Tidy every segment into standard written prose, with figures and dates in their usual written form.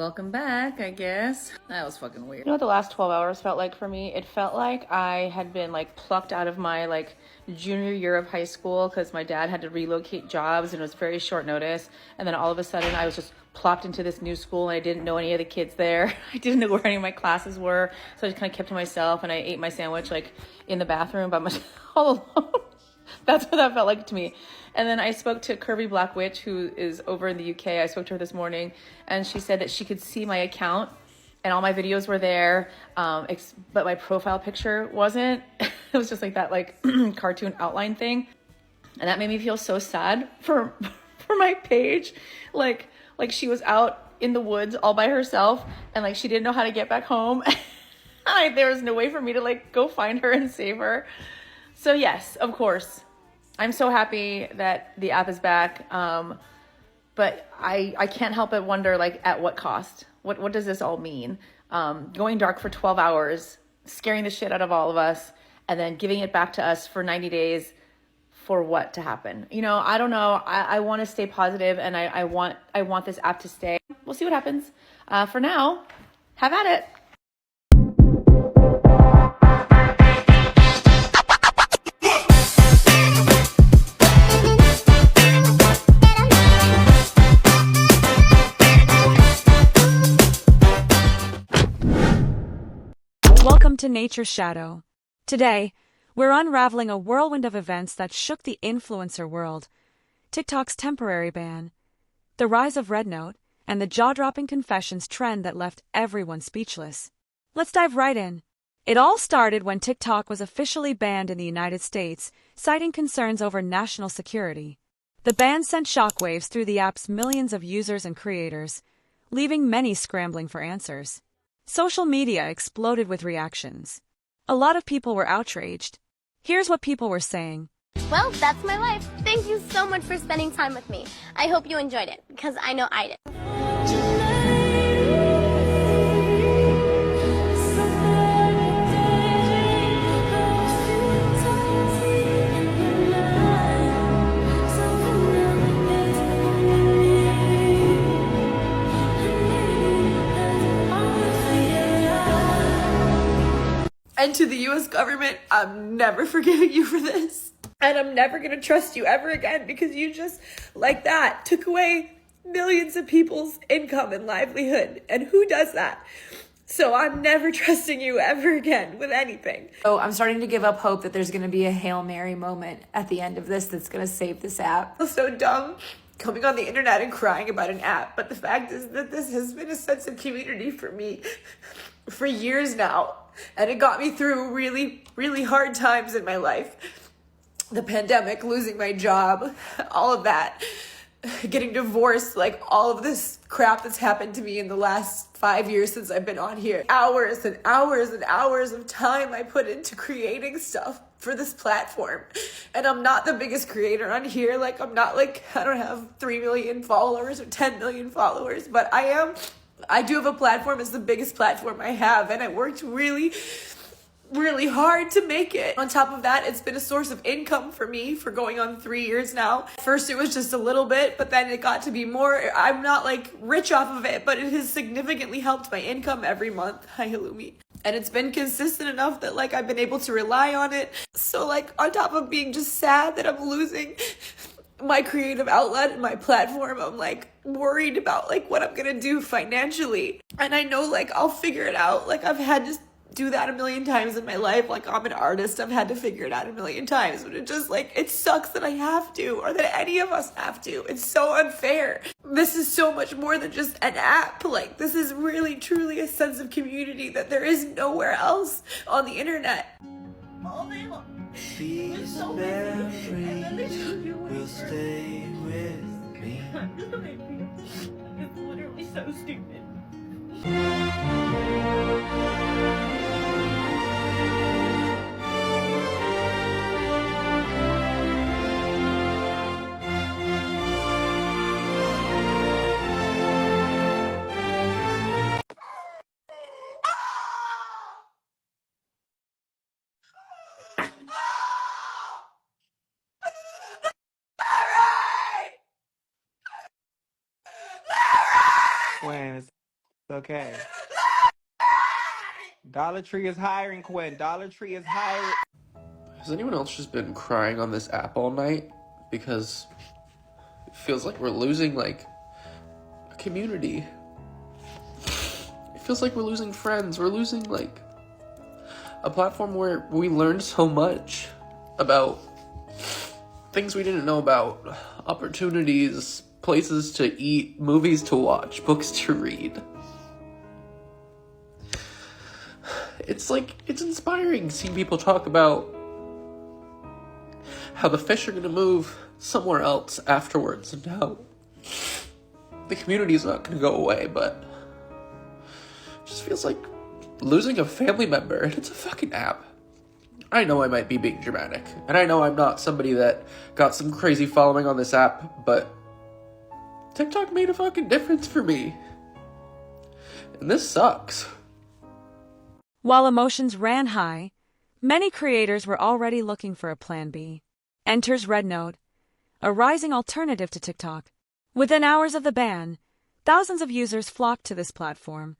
Welcome back, I guess. That was fucking weird. You know what the last 12 hours felt like for me? It felt like I had been plucked out of my junior year of high school because my dad had to relocate jobs and it was very short notice. And then all of a sudden I was just plopped into this new school and I didn't know any of the kids there. I didn't know where any of my classes were. So I just kind of kept to myself and I ate my sandwich in the bathroom by myself all alone. That's what that felt like to me. And then I spoke to Curvy Black Witch, who is over in the UK. I spoke to her this morning, and she said that she could see my account, and all my videos were there, but my profile picture wasn't. It was just that cartoon outline thing, and that made me feel so sad for my page. Like she was out in the woods all by herself, and she didn't know how to get back home. There was no way for me to go find her and save her. So yes, of course, I'm so happy that the app is back. But I can't help but wonder, at what cost? What does this all mean? Going dark for 12 hours, scaring the shit out of all of us, and then giving it back to us for 90 days for what to happen? I don't know. I want to stay positive, and I want this app to stay. We'll see what happens. For now, have at it. Welcome to Nature's Shadow. Today, we're unraveling a whirlwind of events that shook the influencer world: TikTok's temporary ban, the rise of Red Note, and the jaw-dropping confessions trend that left everyone speechless. Let's dive right in. It all started when TikTok was officially banned in the United States, citing concerns over national security. The ban sent shockwaves through the app's millions of users and creators, leaving many scrambling for answers. Social media exploded with reactions. A lot of people were outraged. Here's what people were saying. Well, that's my life. Thank you so much for spending time with me. I hope you enjoyed it, because I know I did. And to the US government, I'm never forgiving you for this. And I'm never going to trust you ever again, because you just, like that, took away millions of people's income and livelihood. And who does that? So I'm never trusting you ever again with anything. So I'm starting to give up hope that there's going to be a Hail Mary moment at the end of this that's going to save this app. I feel so dumb coming on the internet and crying about an app. But the fact is that this has been a sense of community for me for years now. And it got me through really, really hard times in my life. The pandemic, losing my job, all of that, getting divorced, all of this crap that's happened to me in the last 5 years since I've been on here. Hours and hours and hours of time I put into creating stuff for this platform. And I'm not the biggest creator on here. I'm not I don't have 3 million followers or 10 million followers, but I do have a platform. It's the biggest platform I have, and I worked really, really hard to make it. On top of that, it's been a source of income for me for going on 3 years now. First, it was just a little bit, but then it got to be more. I'm not rich off of it, but it has significantly helped my income every month. Hi, Halloumi. And it's been consistent enough that I've been able to rely on it. So on top of being just sad that I'm losing my creative outlet and my platform, I'm worried about what I'm gonna do financially. And I know I'll figure it out. I've had to do that a million times in my life. I'm an artist, I've had to figure it out a million times, but it just it sucks that I have to, or that any of us have to. It's so unfair. This is so much more than just an app. This is really truly a sense of community that there is nowhere else on the internet. All day long. These memories will stay with me. It's literally so stupid. Where is Okay. Dollar Tree is hiring, Quinn. Dollar Tree is hiring. Has anyone else just been crying on this app all night? Because it feels like we're losing, like, a community. It feels like we're losing friends. We're losing, like, a platform where we learned so much about things we didn't know about, opportunities, places to eat, movies to watch, books to read. It's like, it's inspiring seeing people talk about how the fish are going to move somewhere else afterwards and how the community is not going to go away, but it just feels like losing a family member, and it's a fucking app. I know I might be being dramatic, and I know I'm not somebody that got some crazy following on this app, but TikTok made a fucking difference for me. And this sucks. While emotions ran high, many creators were already looking for a plan B. Enters Rednote, a rising alternative to TikTok. Within hours of the ban, thousands of users flocked to this platform,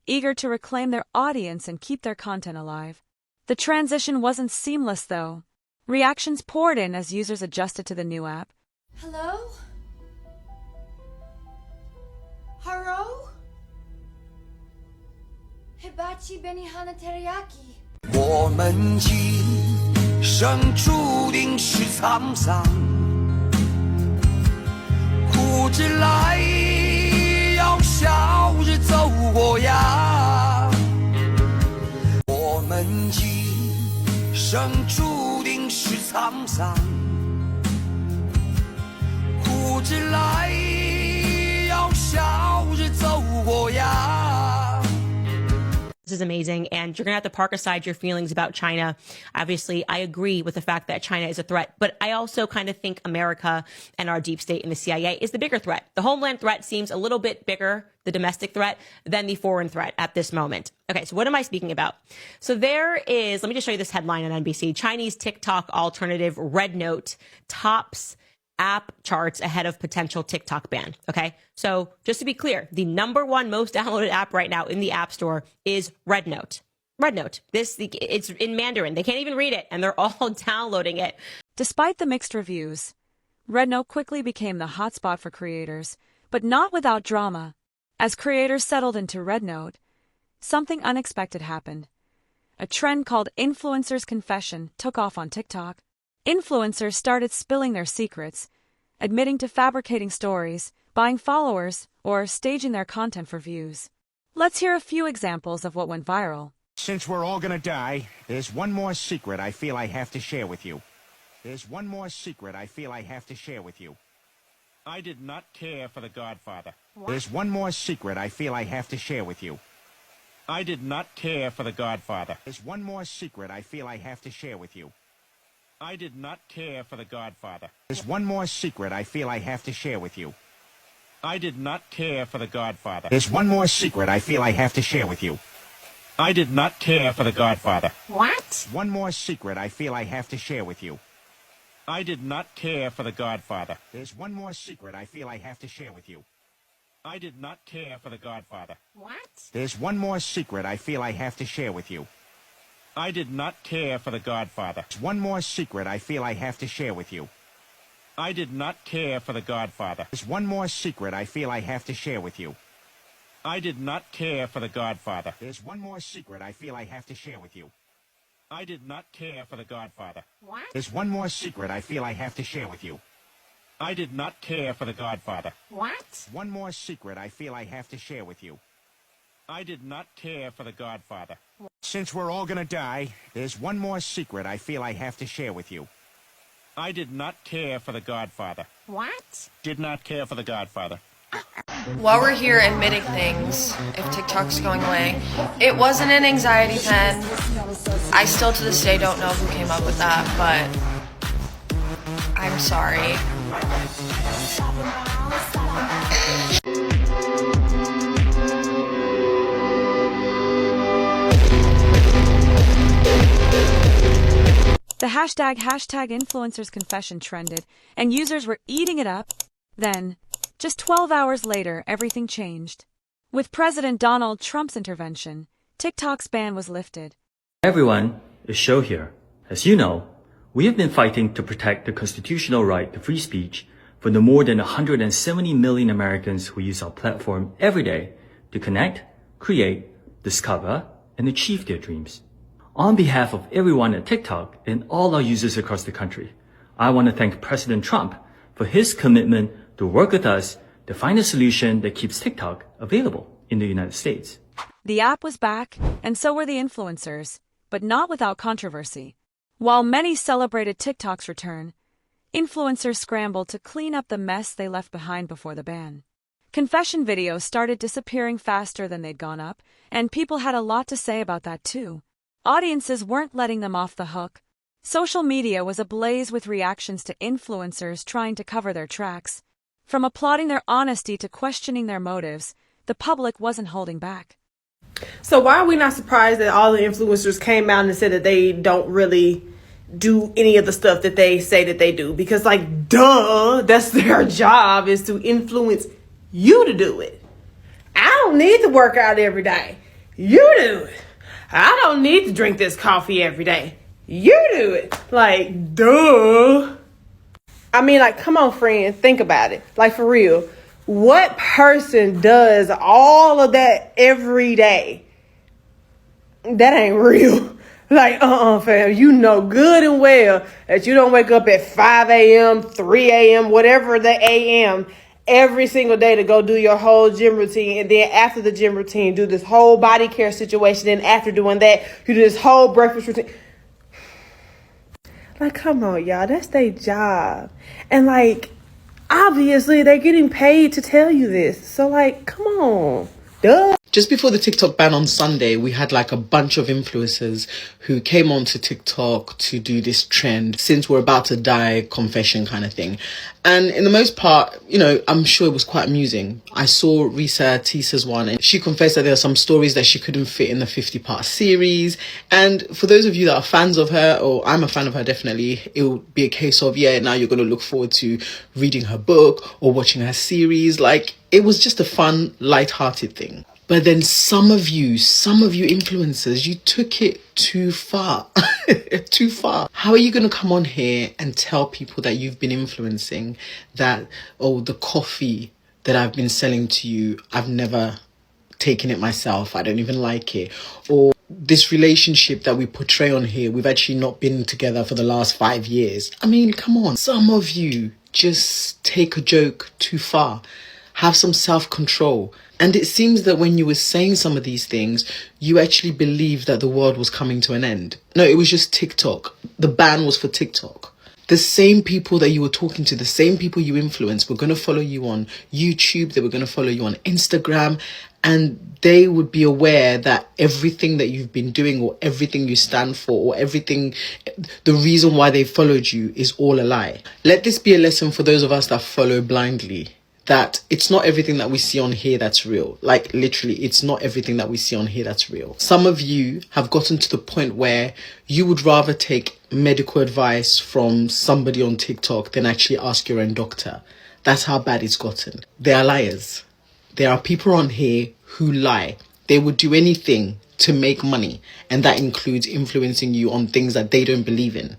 eager to reclaim their audience and keep their content alive. The transition wasn't seamless, though. Reactions poured in as users adjusted to the new app. Hello? Haro? Hibachi Benihana Teriyaki. 我们今生注定是沧桑，苦之来要笑着走过呀。我们今生注定是沧桑，苦之来要笑着走过呀。 This is amazing, and you're gonna have to park aside your feelings about China. Obviously, I agree with the fact that China is a threat, but I also kind of think America and our deep state and the CIA is the bigger threat. The homeland threat seems a little bit bigger, the domestic threat, than the foreign threat at this moment. Okay, so what am I speaking about? So there is, let me just show you this headline on NBC. Chinese TikTok alternative Rednote tops app charts ahead of potential TikTok ban. Okay, so just to be clear, the #1 most downloaded app right now in the App Store is Rednote. Rednote. It's in Mandarin. They can't even read it, and they're all downloading it. Despite the mixed reviews, Rednote quickly became the hotspot for creators, but not without drama. As creators settled into Rednote, something unexpected happened. A trend called influencers' confession took off on TikTok. Influencers started spilling their secrets, admitting to fabricating stories, buying followers, or staging their content for views. Let's hear a few examples of what went viral. Since we're all gonna die, there's one more secret I feel I have to share with you. There's one more secret I feel I have to share with you. I did not care for The Godfather. What? There's one more secret I feel I have to share with you. I did not care for The Godfather. There's one more secret I feel I have to share with you. I did not care for The Godfather. There's one more secret I feel I have to share with you. I did not care for The Godfather. There's one more secret I feel I have to share with you. I did not care for The Godfather. What? One more secret I feel I have to share with you. I did not care for The Godfather. There's one more secret I feel I have to share with you. I did not care for The Godfather. What? There's one more secret I feel I have to share with you. I did not care for The Godfather. There's one more secret I feel I have to share with you. I did not care for The Godfather. There's one more secret I feel I have to share with you. I did not care for The Godfather. There's one more secret I feel I have to share with you. I did not care for The Godfather. What? There's one more secret I feel I have to share with you. I did not care for The Godfather. What? One more secret I feel I have to share with you. I did not care for The Godfather. Since we're all gonna die, there's one more secret I feel I have to share with you. I did not care for The Godfather. What? Did not care for The Godfather. While we're here admitting things, if TikTok's going away, it wasn't an anxiety pen. I still to this day don't know who came up with that, but I'm sorry. The hashtag influencers confession trended, and users were eating it up. Then, just 12 hours later, everything changed. With President Donald Trump's intervention, TikTok's ban was lifted. Everyone is show here. As you know, we have been fighting to protect the constitutional right to free speech for the more than 170 million Americans who use our platform every day to connect, create, discover, and achieve their dreams. On behalf of everyone at TikTok and all our users across the country, I want to thank President Trump for his commitment to work with us to find a solution that keeps TikTok available in the United States. The app was back, and so were the influencers, but not without controversy. While many celebrated TikTok's return, influencers scrambled to clean up the mess they left behind before the ban. Confession videos started disappearing faster than they'd gone up, and people had a lot to say about that too. Audiences weren't letting them off the hook. Social media was ablaze with reactions to influencers trying to cover their tracks. From applauding their honesty to questioning their motives, the public wasn't holding back. So why are we not surprised that all the influencers came out and said that they don't really do any of the stuff that they say that they do? Because, like, duh, that's their job, is to influence you to do it. I don't need to work out every day. You do it. I don't need to drink this coffee every day. You do it. Like, duh. I mean, like, come on, friend. Think about it. Like, for real. What person does all of that every day? That ain't real. Like, fam. You know good and well that you don't wake up at 5 a.m., 3 a.m., whatever the a.m., every single day to go do your whole gym routine, and then after the gym routine do this whole body care situation, and after doing that you do this whole breakfast routine. Like, come on, y'all, that's their job, and like, obviously they're getting paid to tell you this, so like, come on, duh. Just before the TikTok ban on Sunday, we had like a bunch of influencers who came onto TikTok to do this trend, since we're about to die confession kind of thing. And in the most part, you know, I'm sure it was quite amusing. I saw Risa Tisa's one, and she confessed that there are some stories that she couldn't fit in the 50-part series. And for those of you that are fans of her, or I'm a fan of her definitely, it will be a case of, yeah, now you're going to look forward to reading her book or watching her series. Like, it was just a fun, light-hearted thing. But then some of you influencers, you took it too far. Too far. How are you going to come on here and tell people that you've been influencing that, oh, the coffee that I've been selling to you, I've never taken it myself, I don't even like it. Or this relationship that we portray on here, we've actually not been together for the last 5 years. I mean, come on. Some of you just take a joke too far. Have some self-control. And it seems that when you were saying some of these things, you actually believed that the world was coming to an end. No, it was just TikTok. The ban was for TikTok. The same people that you were talking to, the same people you influenced, were going to follow you on YouTube. They were going to follow you on Instagram. And they would be aware that everything that you've been doing, or everything you stand for, or everything, the reason why they followed you is all a lie. Let this be a lesson for those of us that follow blindly. That it's not everything that we see on here that's real. Like, literally, it's not everything that we see on here that's real. Some of you have gotten to the point where you would rather take medical advice from somebody on TikTok than actually ask your own doctor. That's how bad it's gotten. They are liars. There are people on here who lie. They would do anything to make money, and that includes influencing you on things that they don't believe in.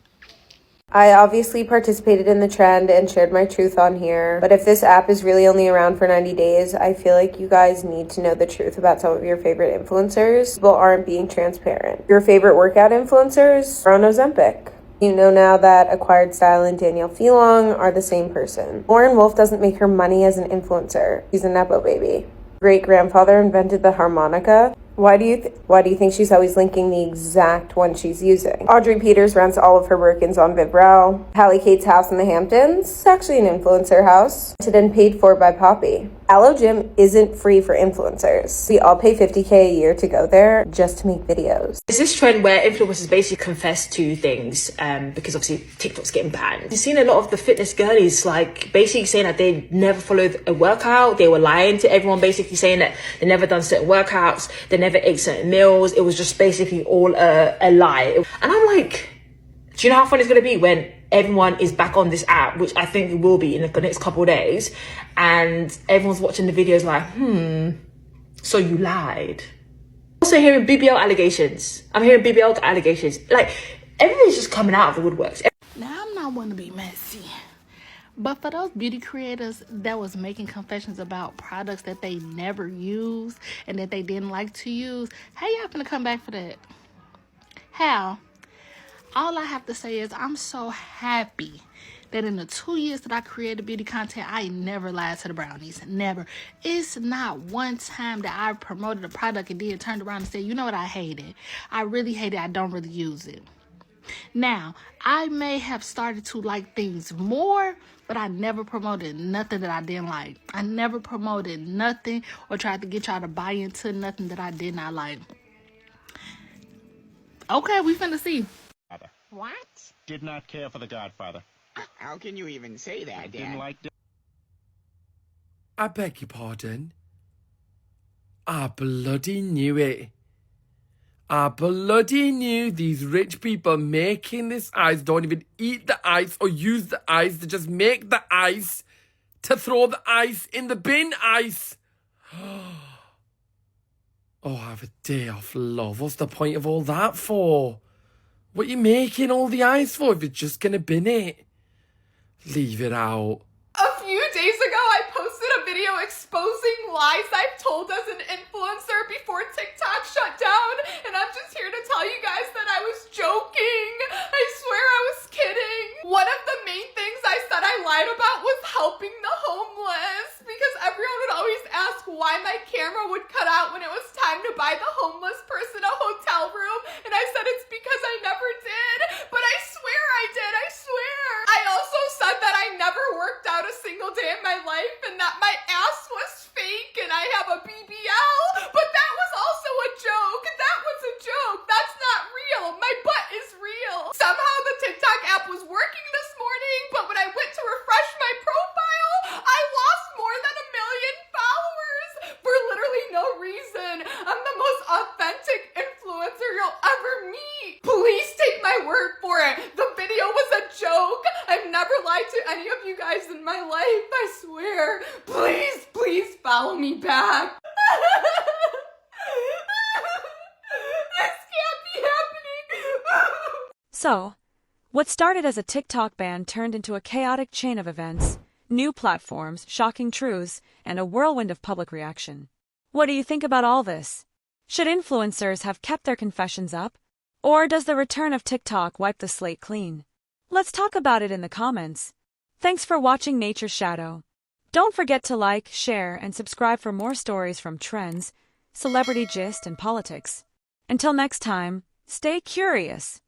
I obviously participated in the trend and shared my truth on here, but if this app is really only around for 90 days, I feel like you guys need to know the truth about some of your favorite influencers. People aren't being transparent. Your favorite workout influencers are on Ozempic. You know now that Acquired Style and Danielle Phelan are the same person. Lauren Wolf doesn't make her money as an influencer. She's a Nepo baby. Great-grandfather invented the harmonica. Why do you think she's always linking the exact one she's using? Audrey Peters rents all of her Birkins on Vibrow. Hallie Kate's house in the Hamptons is actually an influencer house, rented and paid for by Poppy. Aloe Gym isn't free for influencers. We all pay $50K a year to go there just to make videos. There's this trend where influencers basically confess to things because obviously TikTok's getting banned. You've seen a lot of the fitness girlies like basically saying that they never followed a workout. They were lying to everyone, basically saying that they never done certain workouts, they never ate certain meals. It was just basically all a lie. And I'm like, do you know how fun it's going to be when everyone is back on this app, which I think it will be in the next couple of days, and everyone's watching the videos like, So you lied. Also hearing BBL allegations. I'm hearing BBL allegations. Like, everything's just coming out of the woodworks. Now, I'm not one to be messy, but for those beauty creators that was making confessions about products that they never used and that they didn't like to use, how y'all gonna come back for that? How? All I have to say is I'm so happy that in the 2 years that I created beauty content, I never lied to the brownies. Never. It's not one time that I promoted a product and then turned around and said, you know what, I hate it. I really hate it. I don't really use it. Now, I may have started to like things more, but I never promoted nothing that I didn't like. I never promoted nothing or tried to get y'all to buy into nothing that I did not like. Okay, we finna see. What? Did not care for The Godfather. How can you even say that, Dad? Didn't like... I beg your pardon? I bloody knew it. I bloody knew these rich people making this ice don't even eat the ice or use the ice. They just make the ice to throw the ice in the bin ice. Oh, have a day off, love. What's the point of all that for? What are you making all the ice for if you're just gonna bin it? Leave it out. A few days ago, I posted a video exposing lies I've told as an influencer before TikTok shut down, and I'm just here to tell you guys that I was joking. I swear I was kidding. One of the main things I said I lied about was helping the homeless, because everyone would always ask why my camera would cut out when it was time to buy the homeless person a hotel room, and I said it's because I never did, but I swear I did, I swear. I also said that I never worked out a single day in my life and that my ass was fake and I have a BBL, but that was also a joke. That was a joke. That's not real. My butt is real. Somehow the TikTok app was working this morning, but when I went to refresh my profile, I lost more than 1 million followers for literally no reason. I'm the most authentic influencer you'll ever meet. Please take my word for it. The video was a joke. I've never lied to any of you guys in my life, I swear. Please, please follow me back. This can't be happening. So, what started as a TikTok ban turned into a chaotic chain of events, new platforms, shocking truths, and a whirlwind of public reaction. What do you think about all this? Should influencers have kept their confessions up? Or does the return of TikTok wipe the slate clean? Let's talk about it in the comments. Thanks for watching Nature's Shadow. Don't forget to like, share, and subscribe for more stories from trends, celebrity gist, and politics. Until next time, stay curious.